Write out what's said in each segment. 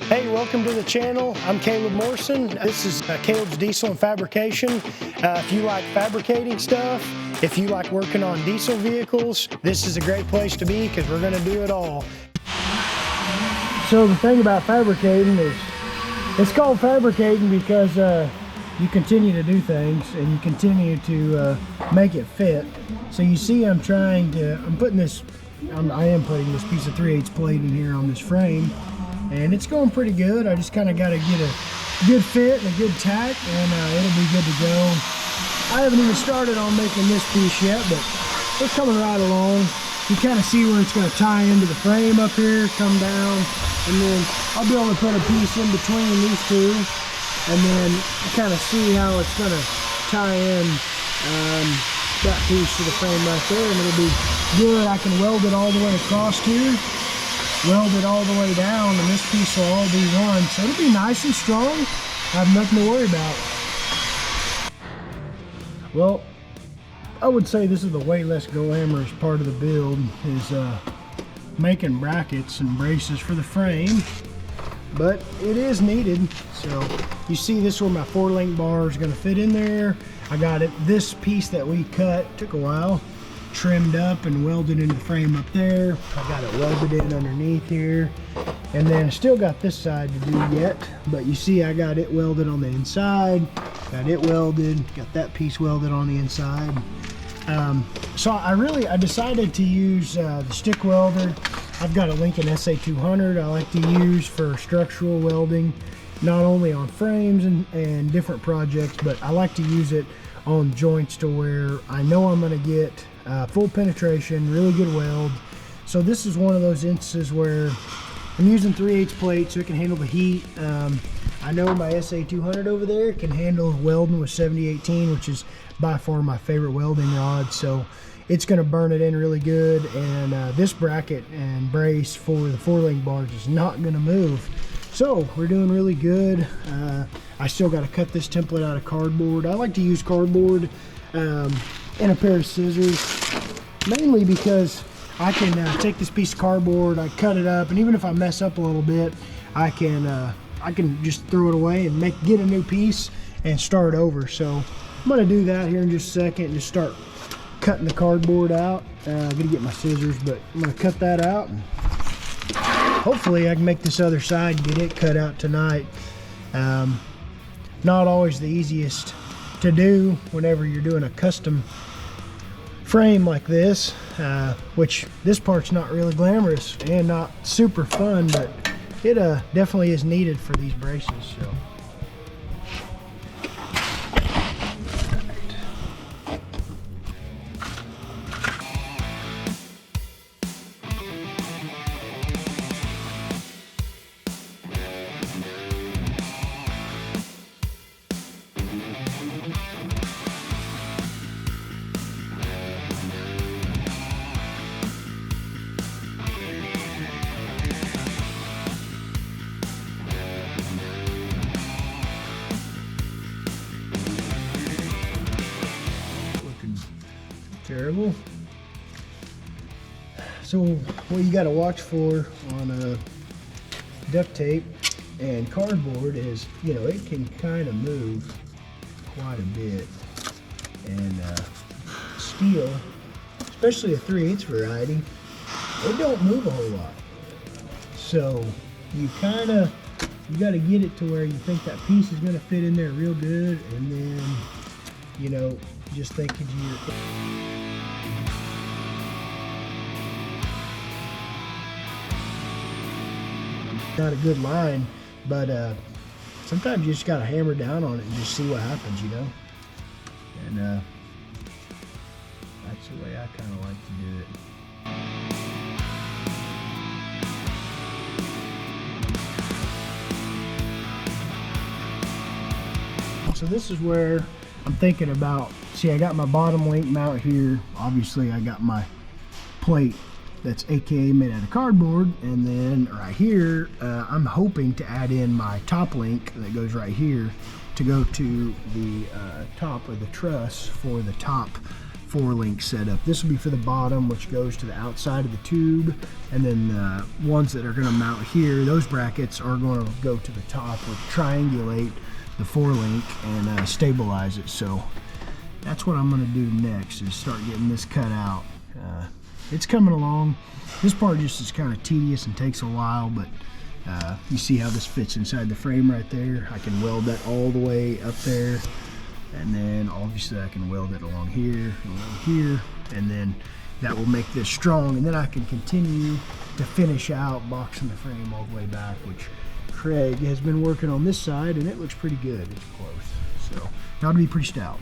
Hey, welcome to the channel. I'm Caleb Morrison. This is Caleb's Diesel and Fabrication. If you like fabricating stuff, if you like working on diesel vehicles, this is a great place to be because we're going to do it all. So the thing about fabricating is, it's called fabricating because you continue to do things and you continue to make it fit. So you see I am putting this piece of 3/8 plate in here on this frame. And it's going pretty good. I just kind of got to get a good fit and a good tack, and it'll be good to go. I haven't even started on making this piece yet, but we're coming right along. You kind of see where it's going to tie into the frame up here, come down, and then I'll be able to put a piece in between these two, and then kind of see how it's going to tie in that piece to the frame right there, and it'll be good. I can weld it all the way across here, weld it all the way down, and this piece will all be one, so it'll be nice and strong. I have nothing to worry about. Well, I would say this is the way less glamorous part of the build, is making brackets and braces for the frame, but it is needed. So you see this where my 4-link bar is going to fit in there. I got it, this piece that we cut, took a while, trimmed up and welded into the frame up there. I got it welded in underneath here, and then I still got this side to do yet, but you see I got it welded on the inside, got it welded, got that piece welded on the inside. So I decided to use the stick welder. I've got a Lincoln SA200 I like to use for structural welding, not only on frames and different projects, but I like to use it on joints to where I know I'm going to get full penetration, really good weld. So this is one of those instances where I'm using 3/8 plate so it can handle the heat. I know my SA200 over there can handle welding with 7018, which is by far my favorite welding rod, so it's going to burn it in really good. And this bracket and brace for the 4-link bars is not going to move, so we're doing really good. I still got to cut this template out of cardboard. I like to use cardboard and a pair of scissors, mainly because I can take this piece of cardboard, I cut it up, and even if I mess up a little bit, I can just throw it away and get a new piece and start over. So I'm going to do that here in just a second and just start cutting the cardboard out. I'm going to get my scissors, but I'm going to cut that out, and hopefully I can make this other side and get it cut out tonight. Not always the easiest to do whenever you're doing a custom frame like this, which this part's not really glamorous and not super fun, but it definitely is needed for these braces. So terrible. So what you got to watch for on duct tape and cardboard is, you know, it can kind of move quite a bit, and steel, especially a 3/8 variety, it don't move a whole lot. So you got to get it to where you think that piece is going to fit in there real good, and then, you know, just thinking to your not a good line, but sometimes you just got to hammer down on it and just see what happens, you know. And that's the way I kind of like to do it. So this is where I'm thinking about, see, I got my bottom link mount here. Obviously I got my plate that's AKA made out of cardboard, and then right here I'm hoping to add in my top link that goes right here to go to the top of the truss for the top 4-link setup. This will be for the bottom, which goes to the outside of the tube, and then the ones that are going to mount here, those brackets are going to go to the top, which triangulate the 4-link and stabilize it. So that's what I'm going to do next, is start getting this cut out. It's coming along. This part just is kind of tedious and takes a while, but you see how this fits inside the frame right there. I can weld that all the way up there, and then obviously I can weld it along here, and then that will make this strong, and then I can continue to finish out boxing the frame all the way back, which Craig has been working on this side, and it looks pretty good. It's close, so that'll be pretty stout.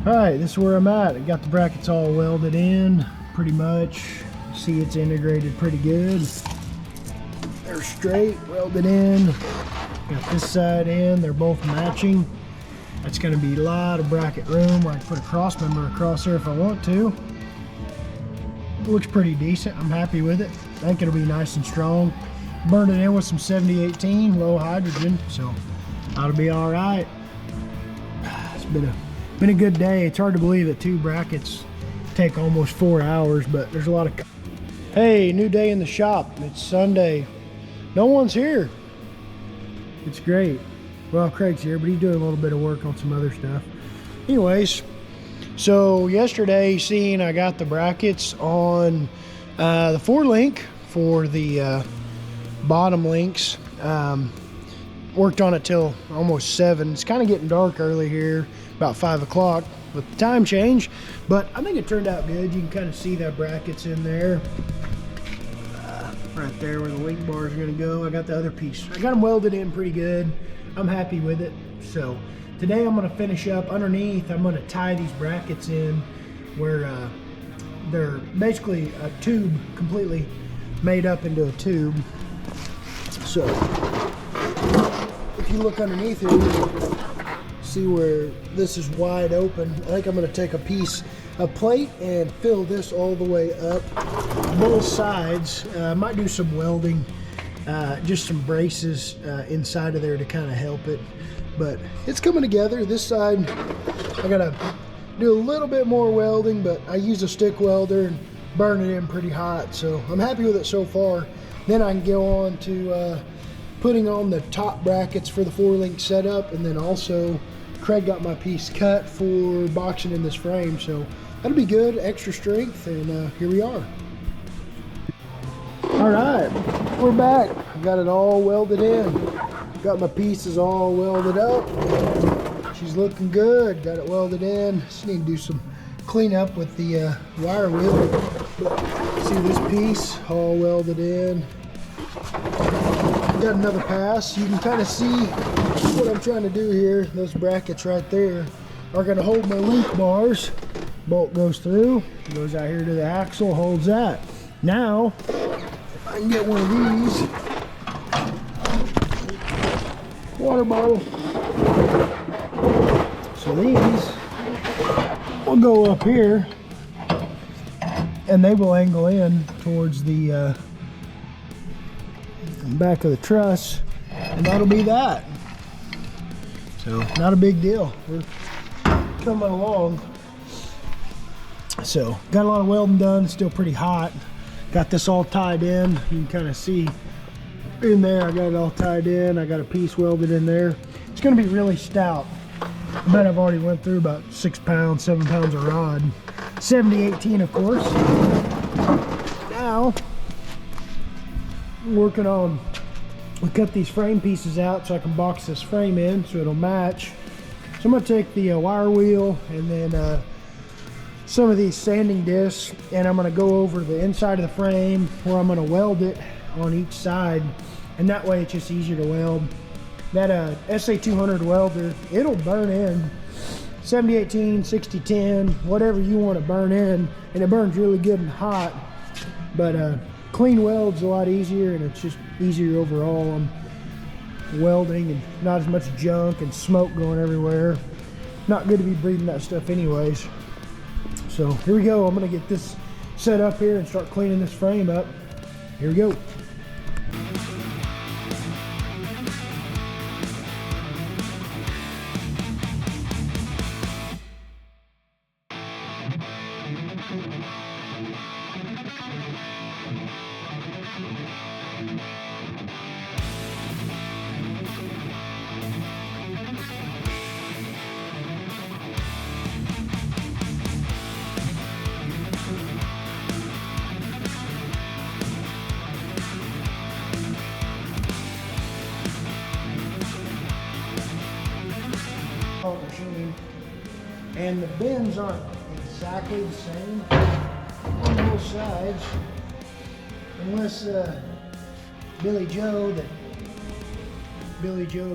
Alright, this is where I'm at. I got the brackets all welded in, pretty much. See, it's integrated pretty good. They're straight, welded in. Got this side in, they're both matching. That's going to be a lot of bracket room where I can put a cross member across there if I want to. It looks pretty decent. I'm happy with it. I think it'll be nice and strong. Burned it in with some 7018 low hydrogen, so that'll be alright. It's been a good day. It's hard to believe that 2 brackets take almost 4 hours, but there's a lot of... Hey, new day in the shop. It's Sunday. No one's here. It's great. Well, Craig's here, but he's doing a little bit of work on some other stuff. Anyways, so yesterday, seeing I got the brackets on the 4-link for the bottom links. Worked on it till almost 7. It's kind of getting dark early here, about 5 o'clock with the time change, but I think it turned out good. You can kind of see that brackets in there, right there where the link bars are going to go. I got the other piece. I got them welded in pretty good. I'm happy with it. So today I'm going to finish up underneath. I'm going to tie these brackets in where they're basically a tube, completely made up into a tube. So if you look underneath here, see where this is wide open. I think I'm going to take a plate and fill this all the way up both sides. Might do some welding, just some braces inside of there to kind of help it, but it's coming together. This side I gotta do a little bit more welding, but I use a stick welder and burn it in pretty hot, so I'm happy with it so far. Then I can go on to putting on the top brackets for the 4-link setup, and then also Craig got my piece cut for boxing in this frame, so that'll be good, extra strength, and here we are. All right, we're back. Got it all welded in. Got my pieces all welded up. She's looking good. Got it welded in. Just need to do some cleanup with the wire wheel. But see this piece all welded in. Got another pass. You can kind of see what I'm trying to do here. Those brackets right there are going to hold my link bars. Bolt goes through, goes out here to the axle, holds that. Now, if I can get one of these, water bottle. So these will go up here, and they will angle in towards the back of the truss, and that'll be that. So not a big deal. We're coming along. So got a lot of welding done, still pretty hot. Got this all tied in. You can kind of see in there, I got it all tied in. I got a piece welded in there. It's gonna be really stout. I bet I've already went through about 6 pounds, 7 pounds of rod. 7018, of course. Now, I'm working on, we cut these frame pieces out so I can box this frame in so it'll match. So I'm gonna take the wire wheel and then some of these sanding discs, and I'm gonna go over the inside of the frame where I'm gonna weld it on each side, and that way it's just easier to weld. That SA200 welder, it'll burn in 70-18, 60-10, whatever you want to burn in, and it burns really good and hot. But clean weld's a lot easier, and it's just easier overall on welding, and not as much junk and smoke going everywhere. Not good to be breathing that stuff anyways. So here we go. I'm gonna get this set up here and start cleaning this frame up. Here we go. Machine, and the bends aren't exactly the same on both sides, unless Billy Joe,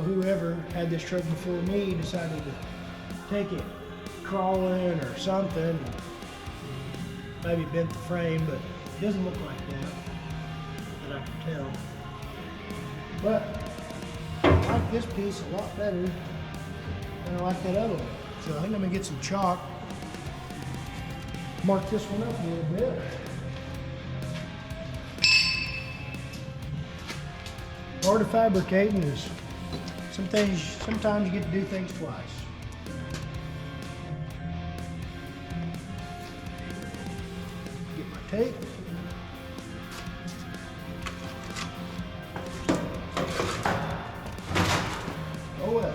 whoever had this truck before me, decided to take it crawling or something, maybe bent the frame, but it doesn't look like that I can tell. But I like this piece a lot better. I like that other one. So I think I'm gonna get some chalk, mark this one up a little bit. Part of fabricating is sometimes you get to do things twice. Get my tape. Oh well.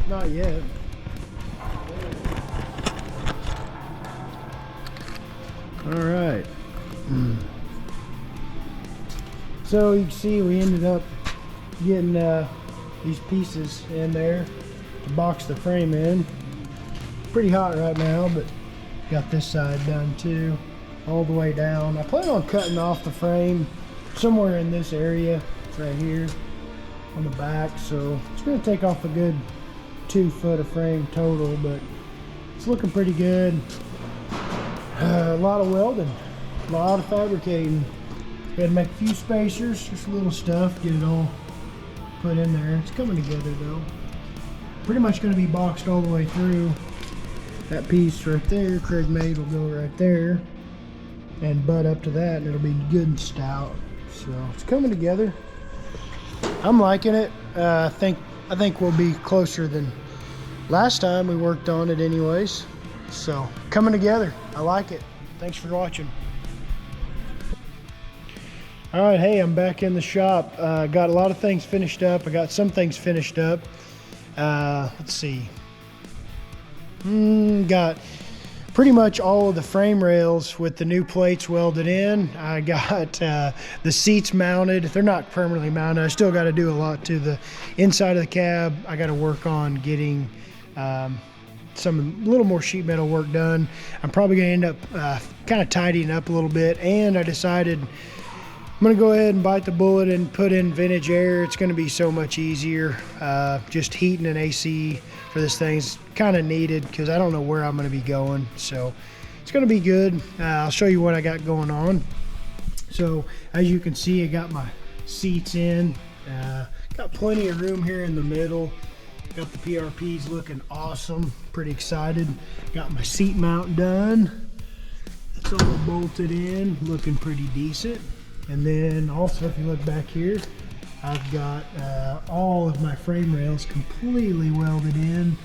Not yet. All right. So you can see we ended up getting these pieces in there to box the frame in. Pretty hot right now, but got this side done too, all the way down. I plan on cutting off the frame somewhere in this area right here on the back, so it's going to take off a good 2 foot of frame total, but it's looking pretty good. A lot of welding, a lot of fabricating. We had to make a few spacers, just little stuff, get it all put in there. It's coming together though. Pretty much going to be boxed all the way through. That piece right there, Craig made, will go right there and butt up to that, and it'll be good and stout. So it's coming together. I'm liking it. I think we'll be closer than last time we worked on it anyways. So coming together. I like it. Thanks for watching. All right, hey, I'm back in the shop. Got a lot of things finished up. I got some things finished up. Let's see. Got pretty much all of the frame rails with the new plates welded in. I got the seats mounted. They're not permanently mounted. I still got to do a lot to the inside of the cab. I got to work on getting some little more sheet metal work done. I'm probably going to end up kind of tidying up a little bit, and I decided I'm going to go ahead and bite the bullet and put in vintage air. It's going to be so much easier. Just heating an AC for this thing's kind of needed because I don't know where I'm going to be going. So it's going to be good. I'll show you what I got going on. So as you can see, I got my seats in. Got plenty of room here in the middle. Got the PRPs looking awesome. Pretty excited. Got my seat mount done. It's all bolted in, looking pretty decent. And then also, if you look back here, I've got all of my frame rails completely welded in.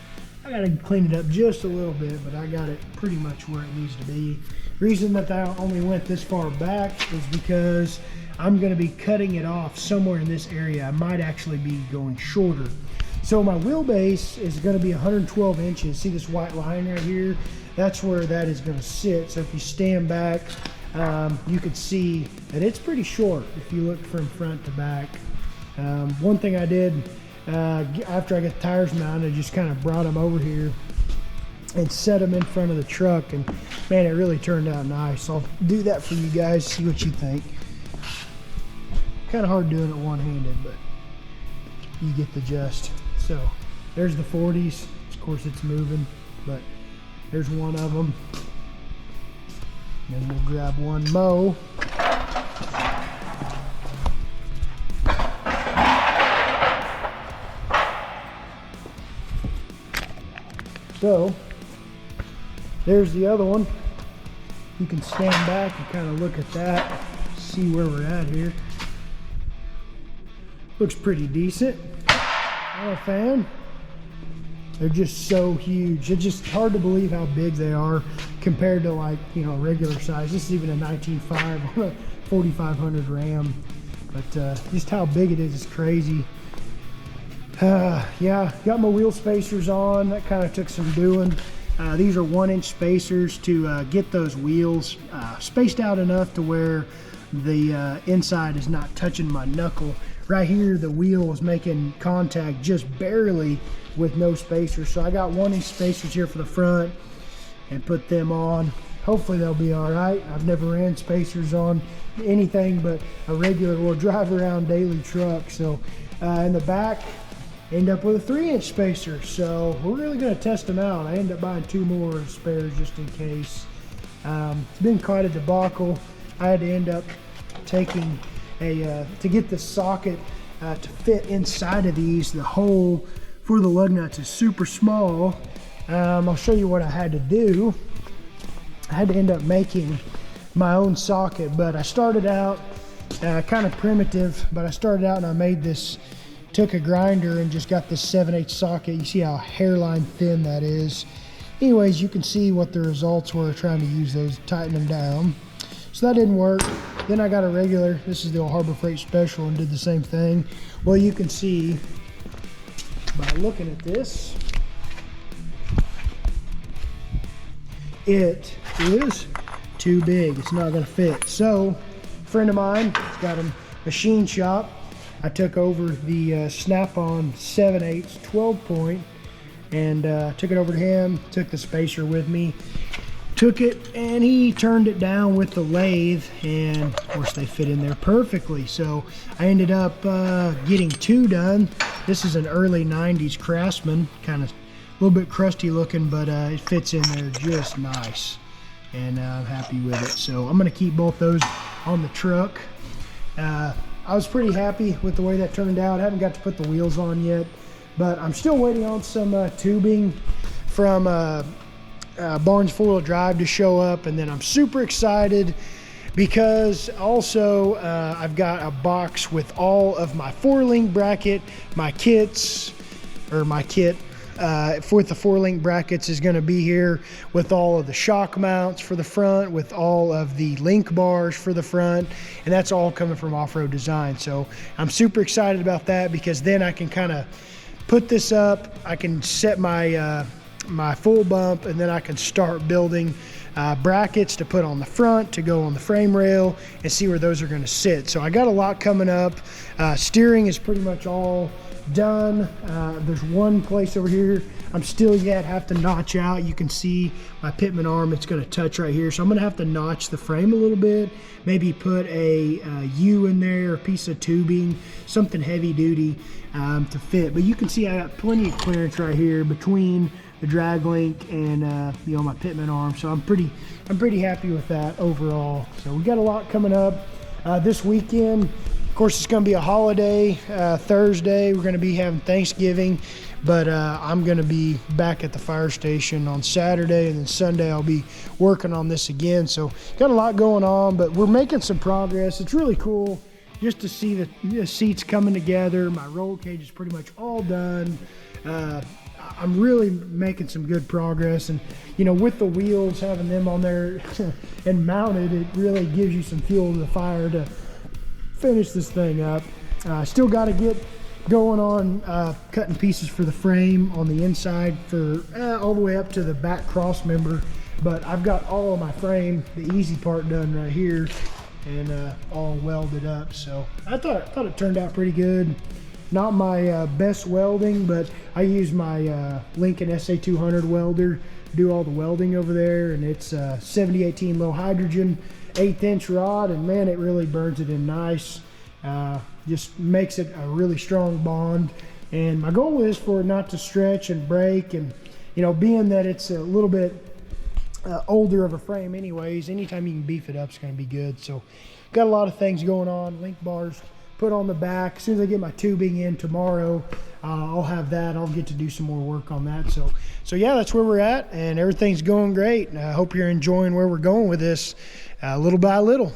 I gotta clean it up just a little bit, but I got it pretty much where it needs to be. Reason that I only went this far back is because I'm gonna be cutting it off somewhere in this area. I might actually be going shorter. So my wheelbase is gonna be 112 inches. See this white line right here? That's where that is gonna sit. So if you stand back, you could see that it's pretty short if you look from front to back. One thing I did after I got the tires mounted, I just kind of brought them over here and set them in front of the truck, and man, it really turned out nice. I'll do that for you guys, see what you think. Kind of hard doing it one-handed, but you get the gist. So there's the 40s. Of course it's moving, but there's one of them. And we'll grab one mo. So there's the other one. You can stand back and kind of look at that, see where we're at here. Looks pretty decent. I'm a fan. They're just so huge. It's just hard to believe how big they are compared to, like, you know, regular size. This is even a 19.5 on a 4500 Ram. But just how big it is crazy. Yeah, got my wheel spacers on. That kind of took some doing. These are 1-inch spacers to get those wheels spaced out enough to where the inside is not touching my knuckle. Right here, the wheel was making contact just barely with no spacers. So I got 1-inch spacers here for the front and put them on. Hopefully they'll be all right. I've never ran spacers on anything but a regular or drive around daily truck. So in the back, end up with a 3-inch spacer. So we're really gonna test them out. I ended up buying 2 more spares just in case. It's been quite a debacle. I had to end up taking to get the socket to fit inside of these. The hole for the lug nuts is super small. I'll show you what I had to do. I had to end up making my own socket, but I started out kind of primitive, but I started out and I made this, took a grinder and just got this 7/8 socket. You see how hairline thin that is. Anyways, you can see what the results were trying to use those, tighten them down. So that didn't work. Then I got a regular, this is the old Harbor Freight Special, and did the same thing. Well, you can see by looking at this, it is too big. It's not gonna fit. So a friend of mine has got a machine shop. I took over the Snap-on 7/8 12 point and took it over to him, took the spacer with me, took it, and he turned it down with the lathe, and of course they fit in there perfectly. So I ended up getting 2 done. This is an early 90s Craftsman, kind of a little bit crusty looking, but it fits in there just nice, and I'm happy with it. So I'm gonna keep both those on the truck. I was pretty happy with the way that turned out. I haven't got to put the wheels on yet, but I'm still waiting on some tubing from Barnes 4-wheel drive to show up, and then I'm super excited because also I've got a box with all of my 4-link bracket, my kits, or my kit with the 4-link brackets is going to be here with all of the shock mounts for the front, with all of the link bars for the front, and that's all coming from Off-Road Design. So I'm super excited about that, because then I can kind of put this up, I can set my my full bump, and then I can start building brackets to put on the front to go on the frame rail and see where those are going to sit. So I got a lot coming up. Steering is pretty much all done. There's one place over here I'm still yet have to notch out. You can see my pitman arm, it's going to touch right here, so I'm going to have to notch the frame a little bit, maybe put a U in there, a piece of tubing, something heavy duty to fit. But you can see I got plenty of clearance right here between the drag link and you know, my pitman arm, so I'm pretty happy with that overall. So we got a lot coming up this weekend. Of course, it's going to be a holiday. Thursday we're going to be having Thanksgiving, but I'm going to be back at the fire station on Saturday, and then Sunday I'll be working on this again. So got a lot going on, but we're making some progress. It's really cool just to see the seats coming together. My roll cage is pretty much all done. I'm really making some good progress, and you know, with the wheels, having them on there and mounted, it really gives you some fuel to the fire to finish this thing up. Still got to get going on cutting pieces for the frame on the inside for all the way up to the back cross member, but I've got all of my frame, the easy part, done right here, and all welded up. So I thought it turned out pretty good. Not my best welding, but I use my Lincoln SA200 welder to do all the welding over there, and it's 7018 low hydrogen 1/8 inch rod, and man, it really burns it in nice. Just makes it a really strong bond, and my goal is for it not to stretch and break, and you know, being that it's a little bit older of a frame anyways, anytime you can beef it up is going to be good. So got a lot of things going on. Link bars put on the back. As soon as I get my tubing in tomorrow, I'll have that. I'll get to do some more work on that. So yeah, that's where we're at, and everything's going great. I hope you're enjoying where we're going with this little by little.